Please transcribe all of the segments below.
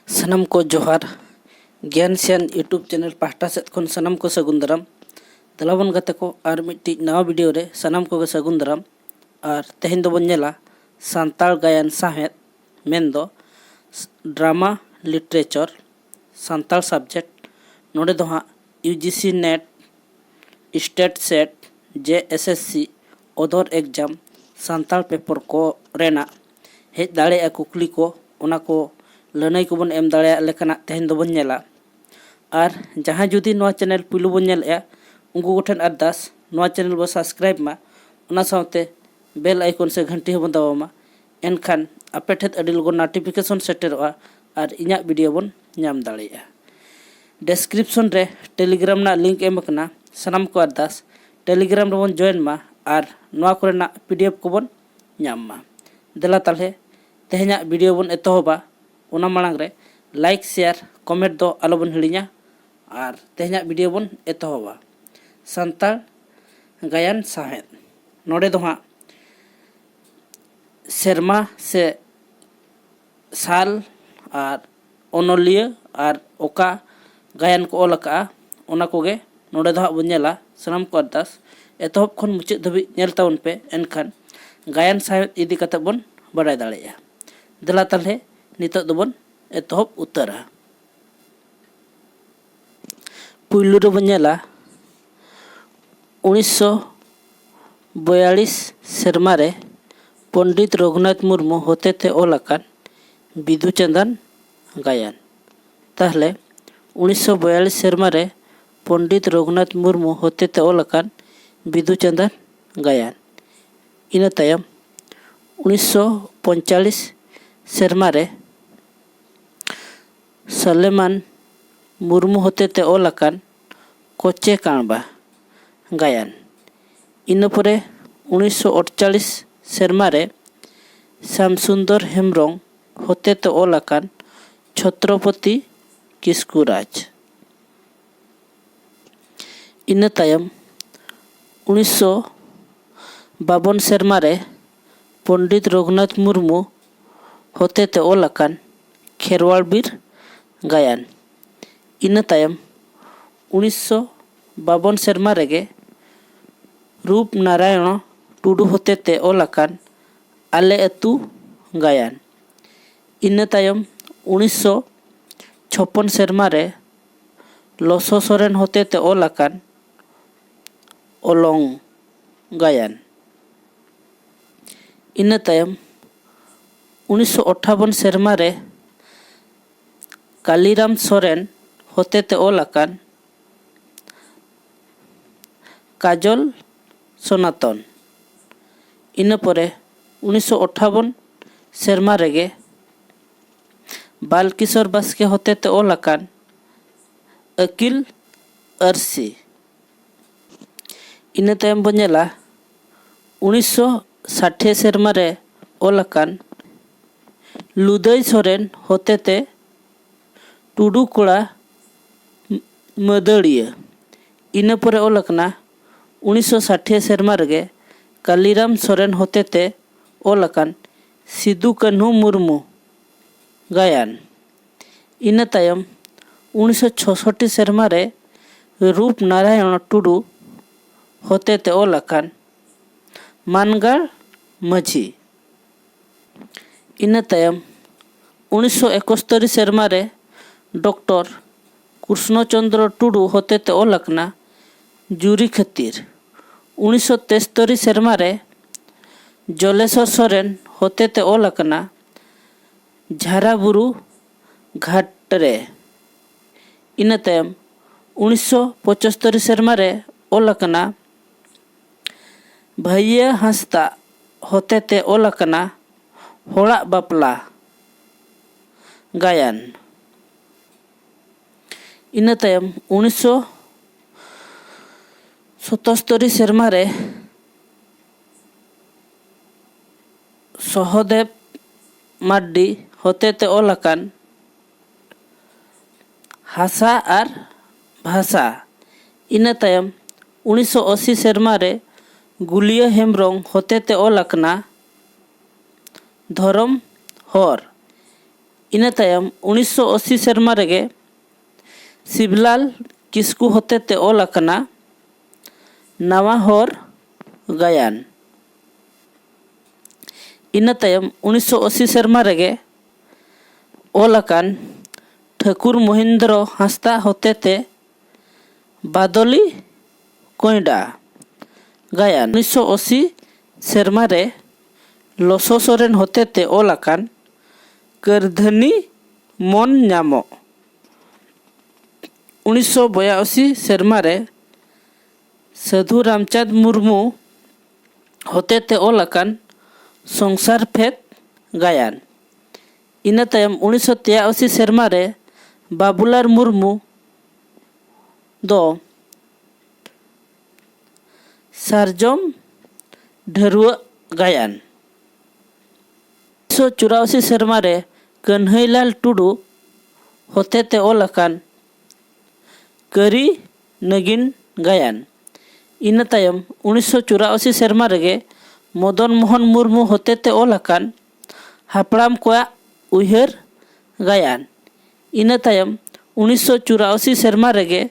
सनम को जोहार ज्ञान सियान यूट्यूब चैनल पाहटा सेद खन सनम को सगुन दाराम दलाबन गाते को आर मिट्टी नवा वीडियो रे सनम को सगुन दाराम और तेहेन दो बन नेला सान्ताल गायन साहेद मेन दो ड्रामा लिटरेचर सान्ताल सब्जेक्ट नोडे दो हाँ UGC NET state SET JSSC other exam Santal paper को रेना हेज दाड़े कुकली को ओना को लनाई को बन एम दाड़े लेकना तेहेन दो बन नेला और जहाँ जुदी नवा चैनल पुलु बन नेलया उनको गोठन अरदास नवा चैनल बो सब्सक्राइब मा ओना साथे बेल आइकन से घंटी बन दबामा एनखान आपे ठेत अडी लगन नोटिफिकेशन सेटरवा और इन्या वीडियो बन नाम दाड़ेया डिस्क्रिप्शन रे टेलीग्राम ना लिंक एम कना सनम को अरदास टेलीग्राम रे बन जॉइन मा और नवा कोरेना PDF को बन नाम मा देला ताले तेहेना वीडियो बन एतोहबा ओना मांग रे लाइक शेयर कमेंट दो आलो बन हिड़िया और तेहेना वीडियो बन एतोहबा सान्ताल गायन साहेद नोडे दो हाँ सेरमा से साल और ओनोलिया और ओका गायन को ओलका ओना कोगे नोडे दो हाँ बन नेला सनम को अरदास एतोहब खन मुचाद धाबी नेल ताउन पे एनखान गायन साहेद इदी कते बन बाडाय दाड़ेया देला ताले नितोग दो बन एतोहब उतरा पुइलु रे बन नेला 1942 सेरमा रे पंडित रघुनाथ मुर्मू होते थे ओलाकान बिदु चंदन गायन ताहले 1942 सेरमा रे पंडित रघुनाथ मुर्मू होते थे ओलाकान बिदु चंदन गायन इना तायम 1945 सेरमा रे सलेमान मुर्मू होते ते ओलाकान कोचे काणबा गायन इन परे 1948 सेरमा रे श्यामसुंदर हेम्ब्रम होते ते ओलाकान छत्रपति किस्कुराज इन तायम 1952 सेरमा रे पंडित रघुनाथ मुर्मू होते ते ओलाकान खेरवाड़ बीर गायन इन तायम 1952 सेरमा रेगे रूप नारायण टुडू होते ते ओलाकान आले अतु गायन इन तायम 1956 सेरमा रे लोसो सोरेन होते ते ओलाकान ओलोंग गायन इन तायम 1958 सेरमा रे कालीराम सोरेन होते ते ओलाकान काजल सनातन इन परे 1958 सेरमा रेगे बालकिशोर बास्के होते ते ओलाकान अकिल अरसी इन तायम बन नेला 1960 सेरमा रे ओलाकान लुदई सोरेन होते ते टुडू कोड़ा मदड़िया इन परे ओलकना 1960 सेरमा रेगे कालीराम सोरेन होते ते ओलकान सिदु कान्हू मुर्मू गायन इन तायम 1966 सेरमा रे रूप नारायण टुडू होते ते ओलकान मानगाड़ माझी इन तायम 1971 सेरमा रे डॉक्टर कृष्णचंद्र टुडू होते ते ओलकना जुरी खातिर 1973 सेरमा रे जलेश्वर सोरेन होते ते ओलकना झाराबुरु घाट रे इन तायम 1975 सेरमा रे ओलकना भैया हंसता होते ते ओलकना होड़ा बापला गायन इन तायम 1977 सेरमा रे सहदेव मार्डी होते ते ओलाकान हासा और भाषा इन तायम 1980 सेरमा रे गुलिया हेम्ब्रम होते ते ओलाकना धर्म हर ᱤᱱᱟᱹ ᱛᱟᱭᱚᱢ 1980 ᱥᱮᱨᱢᱟ ᱨᱮᱜᱮ ᱥᱤᱵᱞᱟᱞ ᱠᱤᱥᱠᱩ ᱦᱚᱛᱮᱛᱮ ᱚᱞ ᱟᱠᱟᱱᱟ ᱱᱟᱣᱟ ᱦᱚᱨ ᱜᱟᱭᱟᱱ। ᱤᱱᱟᱹ ᱛᱟᱭᱚᱢ 1980 ᱥᱮᱨᱢᱟ ᱨᱮᱜᱮ ᱚल आकान ठाकुर महेंद्र हांसदा होतेते बादली कोयडा गायन 1980 सेरमा रे लसो सोरेन होतेते ऑल आकान करधनी मन नामो 1982 सेरमा रे साधु रामचंद मुर्मू होतेते ऑल आकान संसार फेद गायन। इना तायम 1983 सेरमा रे बाबूलाल मुर्मू दो सारजम ढरुआ गायन। 1984 सेरमा रे कन्हैलाल टुडू होतेते ऑल आकान करी नगिन गायन। इना तायम 1984 सेरमा रेगे मदन मोहन मुर्मू होतेते ऑल आकान हापड़ाम कोया उयहर गायन। इना तायम 1984 सेरमा रेगे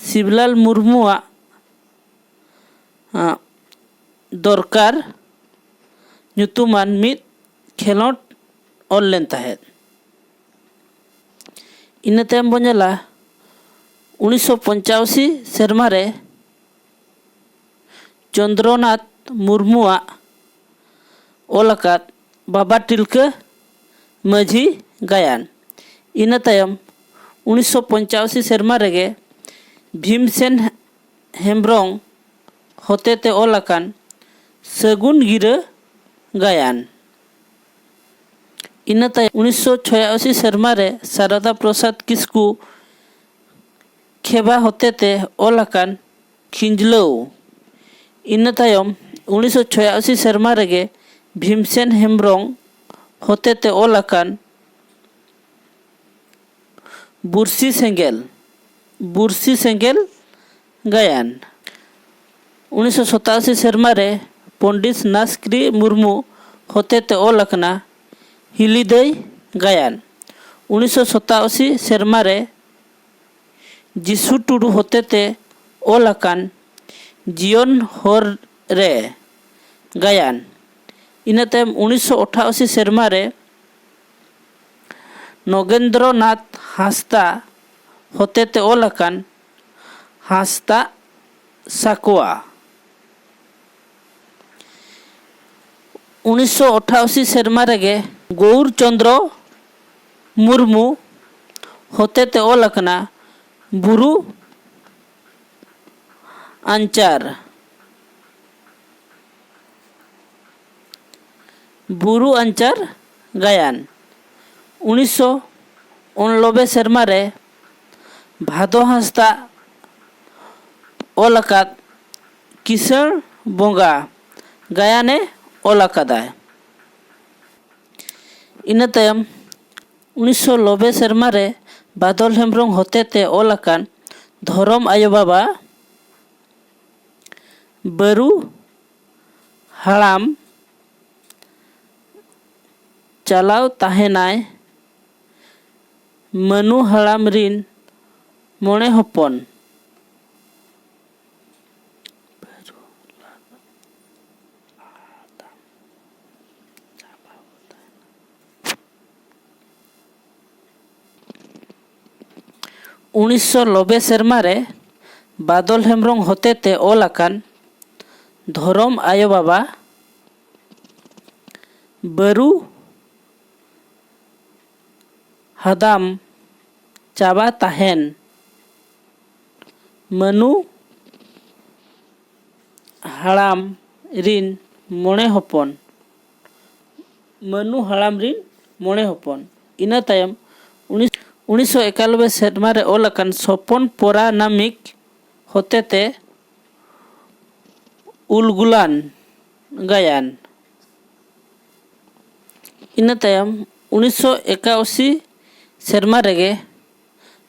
शिवलाल मुर्मुआ दरकार ᱧᱩᱛᱩᱢᱟᱱ ᱢᱤᱫ ᱠᱷᱮᱞᱳᱰ ᱚᱞ ᱞᱮᱱ ᱛᱟᱦᱮᱸᱫ। ᱤᱱᱟᱹ ᱛᱟᱭᱚᱢ ᱵᱚᱱ ᱧᱮᱞᱟ 1985 ᱥᱮᱨᱢᱟ ᱨᱮ ᱪᱚᱱᱫᱨᱚᱱᱟᱛᱷ ᱢᱩᱨᱢᱩᱣᱟᱜ ᱚᱞ ᱟᱠᱟᱫ बाबा टिलका माझी गायन। इना तायम 1985 सेरमा रेगे भीमसेन हेम्ब्रम होतेते ऑल आकान सगुन गिरा गायन। इना तायम 1986 सेरमा रे शारदा प्रसाद किस्कू खेबा होतेते ऑल आकान खिंजलौ। इना तायम 1986 सेरमा रेगे भीमसेन हेम्ब्रम होतेते ऑल आकान बुरसी सेंगेल गायन। 1987 सेरमा रे पंडित नासक्री मुर्मू होतेते ऑल आकाना हिलीदय गायन। 1987 सेरमा रे जिसु टुडू होतेते ऑल आकान जीवन हर रे गायन। इना तायम 1988 सेरमा रे नगेंद्रनाथ हांसदा होतेते ऑल आकान हांसदा साकवा। 1988 सेरमा रेगे गौर चंद्र मुर्मू होतेते ऑल आकाना बुरु आंचार गायन। 1989 सेरमा रे भादो हांसदा ऑल आकाद किसण बोंगा गायने ऑल आकादाय। इना तायम 1990 सेरमा रे बादल हेम्ब्रम होतेते ऑल आकान धरम आयो बाबा बरु हाड़ाम चलाव ताहेनाय मनु हाड़ाम रिन मोणे हपन। उन्नीस सौ 90 सेरमा रे बादल हेम्ब्रम होतेते ऑल आकान धरम आयो बाबा बरु हादाम चाबा ताहेन मनु हाड़ाम रिन मोणे हपन इना तायम 1991 सेरमा रे ऑल आकान सपन पोरा नामिक होतेते उलगुलान गायन। इना तायम 1981 सेरमा रेगे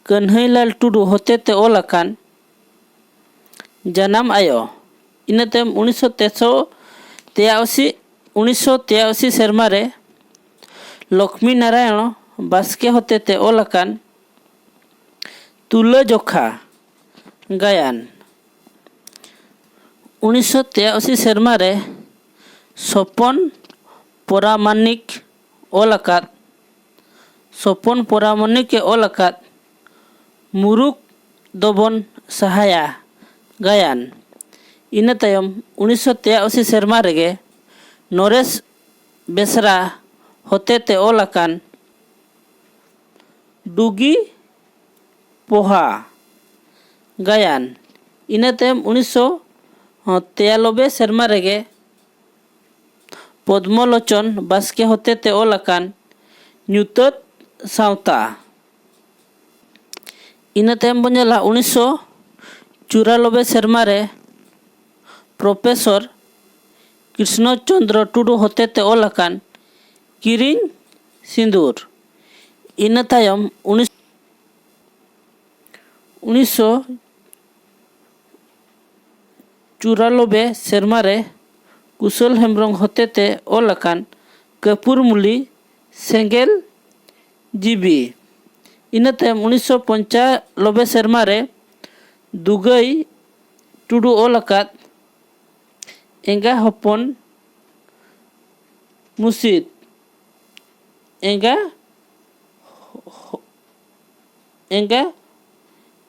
कन्हैलाल टुडू होतेते ऑल आकान जनाम आयो। इना तायम 1983 सेरमा रे लक्ष्मी नारायण बास्के होतेते ऑल अकान तुलाजोखा गायन 1983 सेरमा रे सपन परामानिक ऑल अकाद मुरुक दोबन सहाया गायन इना तायम 1983 सेरमा रेगे नरेश बेसरा होतेते ऑल अकान डुगी पोहा गायन इना तायम 1993 सेरमा रेगे पद्मलोचन बास्के होतेते ऑल अकान ᱧᱩᱛᱟᱹᱛ सावता इना तायम बन नेला 1994 सेरमा रे प्रोफेसर कृष्ण चंद्र टुडू होतेते ऑल अकान किरिंग सिंदूर इना तायम 1994 सेरमा रे कुशल हेम्ब्रम होतेते ऑल अकान कपूर मुली सेंगेल जीबी इना तायम 1995 सेरमा रे दुगई टुडू ऑल अकाद एंगा हपन मुसिद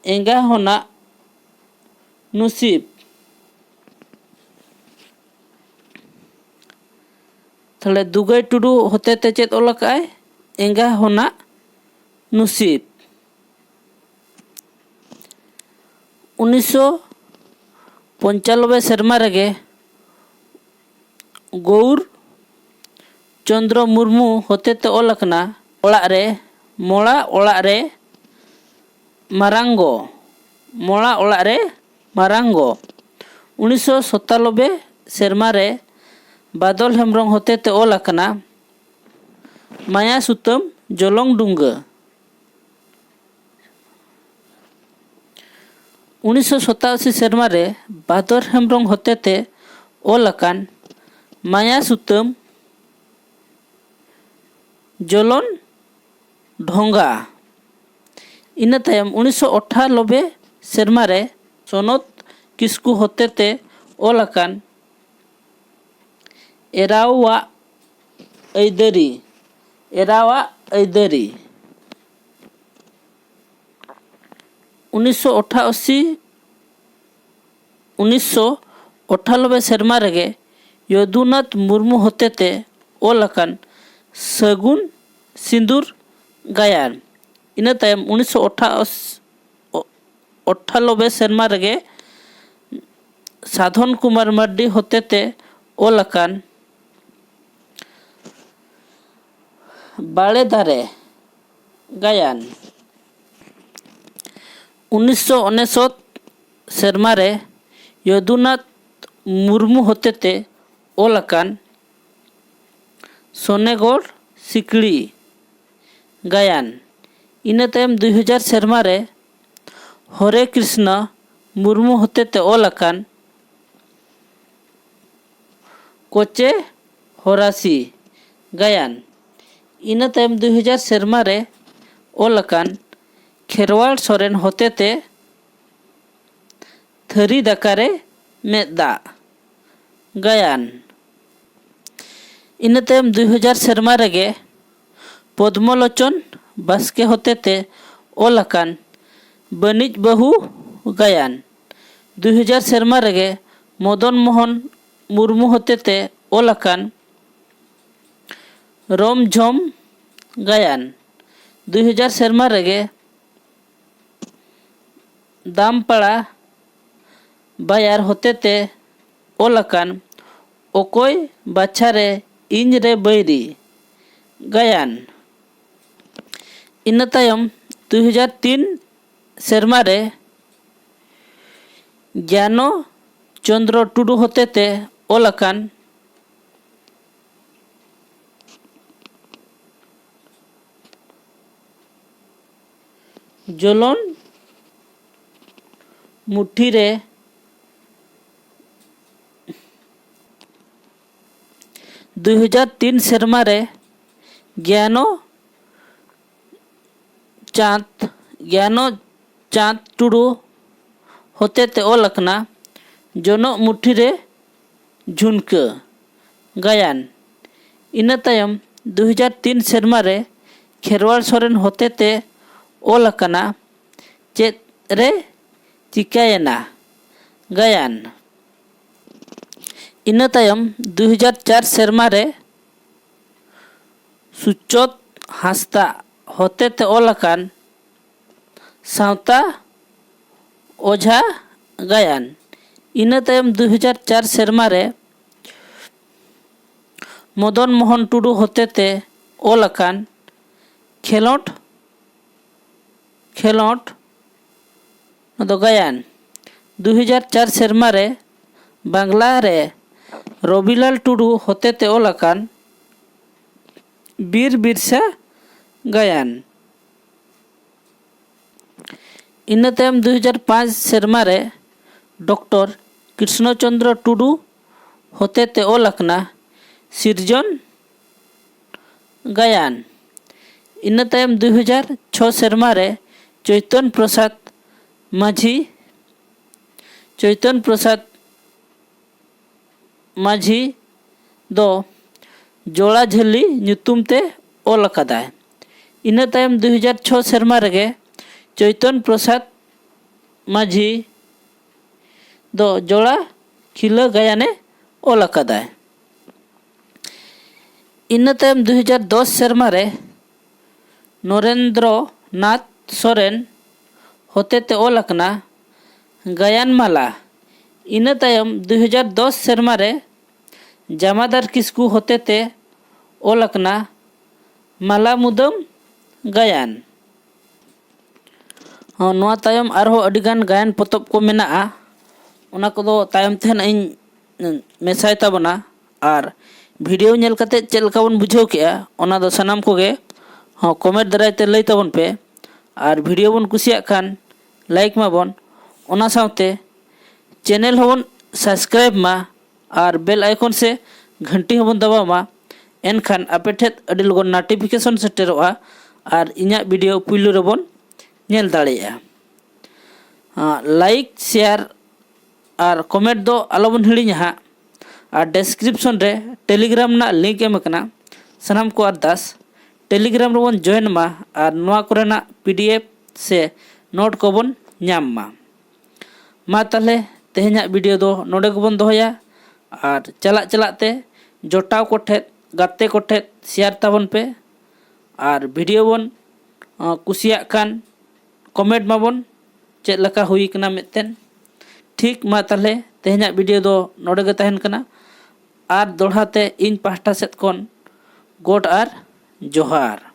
एंगा होना नुसीब थले दुगई टुडू होतेते चेत ऑल अकाय एंगा होना नुसीब 1995 सेरमा रेगे गौर चंद्र मुर्मू होतेते ऑल अकना ओळाग रे मोळा ओळाग रे मारांगो मोळा ओळाग रे मारांगो 1997 सेरमा रे बादल हेम्ब्रम होतेते ऑल अकना माया सुतम जलंग डुंगा 1987 सेरमा रे बादल हेम्ब्रम होतेते ऑल अकान माया सुतम जलन ढोंगा इना तायम 1998 सेरमा रे सोनत किस्कू होतेते ऑल अकान एरावा ऐदरी 1998 सेरमा रेगे यदुनाथ मुर्मू होतेते ऑल अकान सगुन सिंदूर गायन इना तायम 1998 सेरमा रेगे साधन कुमार मर्डी होतेते ऑल अकान बाले दारे गायन 1999 सेरमा रे यदुनाथ मुर्मू होतेते ऑल अकान सोनेगढ़ सिकड़ी गायन इना तायम 2000 सेरमा रे हरे कृष्ण मुर्मू होतेते ऑल अकान कोचे होरासी गायन इना तायम 2000 सेरमा रे ऑल अकान खेरवाल सोरेन होतेते थरी दकारे मेदा गायन इना तायम 2000 सेरमा रेगे पद्मलोचन बास्के होतेते ऑल अकान बनिज बहु गायन 2000 सेरमा रेगे मदन मोहन मुर्मू होतेते ऑल अकान रोम झोम गायन 2000 सेरमा रेगे दामपाड़ा बायार होतेते ऑल अकान ओकोय बाछारे इंज रे बैरी गायन इना तायम 2003 सेरमा रे ज्ञानो चंद्र टुडू होतेते ऑल अकान जलन मुट्ठी रे 2003 सेरमा रे ज्ञानो चाँद टुडू होतेते ऑल अकना जोनो मुट्ठी रे झुनका गायन। इना तायम 2003 सेरमा रे खेरवाल सोरेन होतेते ऑल अकना चेत रे चिकायना गायन। इना तायम 2004 सेरमा रे सुचोत हांसदा होतेते ऑल अकान सावता ओझा गायन। इना तायम 2004 सेरमा रे मदन मोहन टुडू होतेते ऑल अकान खेलोट दो गायन। 2004 सेरमा रे बांग्ला रे रविलाल टुडू होतेते ऑल अकान बीर बिरसा गायन। इना तायम 2005 सेरमा रे डॉक्टर कृष्णचंद्र टुडू होतेते ऑल अकना सिरजन गायन। इना तायम 2006 सेरमा रे चैतन्य प्रसाद माझी दो जोड़ा झेली ᱧᱩᱛᱩᱢ ते ऑल अकादाय। इना तायम 2006 सेरमा रेगे चैतन्य प्रसाद माझी दो जोड़ा खिला गायने ऑल अकादाय। इना तायम 2010 सेरमा रे नरेंद्र नाथ सोरेन होतेते ऑल अकना गायन माला। इना तायम 2010 सेरमा रे जामादार किस्कू होतेते ऑल अकना माला मुदम गायन। नोआ तायम आरहो अडिगान गायन पोतब को मेनाआ ओना कोदो तायम तेहन इन मेसाय ताबना आर वीडियो नेल कते चेल का बन बुझाव केआ ओना दो सनाम कोगे कमेंट दरायते लई ताबन पे आर वीडियो बन कुसिया खान लाइक माबन ओना सावते चैनल होबन सब्सक्राइब मा और बेल आइकन से घंटी होबन दबाव मा एनखान आपे ठेत अडी लगन नोटिफिकेशन सेटेरोआ और इन्या वीडियो पुइलु रेबन नेल दाड़ेया। लाइक शेयर और कमेंट दो आलोबन हिड़िञा हा और डिस्क्रिप्शन रे टेलीग्राम ना लिंक एम कना सनाम को अरदास टेलीग्राम रेबन जॉइन मा और नोआ कोरेना पीडीएफ से नोट को बन ᱧᱟᱢ मा ताले तेहेᱧा वीडियो दो नोडे गबन दोहया और चलाते जोटाव कोठेत गाते कोठेत शेयर ताबन पे और वीडियो बन कुसिया कान कमेंट माबन चेद लका हुई कना मेतेन ठीक मा ताले तेहेᱧा वीडियो दो नोडे गे तहन कना और दोड़ाते इन पाहटा सेत कोन गोड और जोहार।